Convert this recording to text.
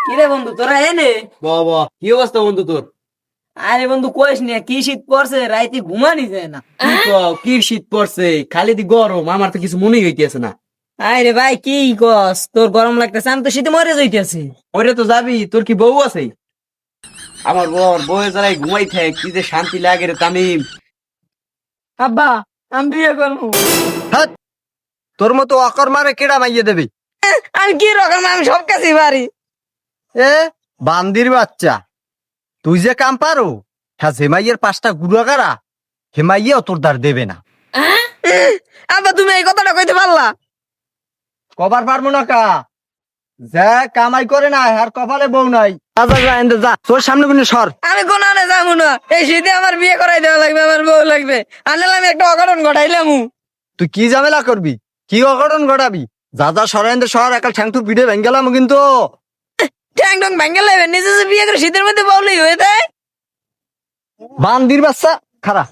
কিরে বন্ধু তোরা এনে? বাবা কি অবস্থা বন্ধু তোর? আরে বন্ধু কইস না, কি শীত পড়ছে, রাইতে ঘুমানি যায় না। কি শীত পড়ছে, খালি দি গরম, আমার তো কিছু মনেই হইতেছে না। আরে ভাই কি কস, তোর গরম লাগতেছে, আমি তো শীতে মরে যাইতেছি। ওরে তো যাবি, তোর কি বউ আছে? আমার বউয়ের যারাই ঘুমাই থাকে, কি যে শান্তি লাগে রে তামিম। আব্বা, আমি বিয়ে করবো। হাট, তোর মতো অকর্মারে কেডা মাইয়ে দেবে? আমি কি রকম, আমি সব কাছেই পারি। এ বান্দির বাচ্চা, তুই যে কাম পারো, হ্যাঁ হেমাইয়ের 5টা গুড়াগাড়া হেমাইয়েও তোর দ্বার দেবে না। আব্বা তুমি এই কথাটা কইতে পারলা? কবার পারবো না কা, যা কামাই করে না আর কপালে বউ নাই। যা যা যা, এনতে যা, তোর সামনে কোনো সর। আমি কোনো আনে যাবো না, এই শীতে আমার বিয়ে করাই দেওয়া লাগবে, আমার বউ লাগবে। আনলে আমি একটা অঘটন ঘটাইলাম। তুই কি ঝামেলা করবি, কি অঘটন ঘটাবি? যা যা সর, এনতে সর, একাল ঠ্যাংটু পিঠে ভেঙে গেলাম কিন্তু। ঠ্যাং ঠং ভেঙে লাগবে, নিজে যে বিয়ে করে শীতের মধ্যে বউলেই হয়ে যায়। বান্দির বাচ্চা খারা।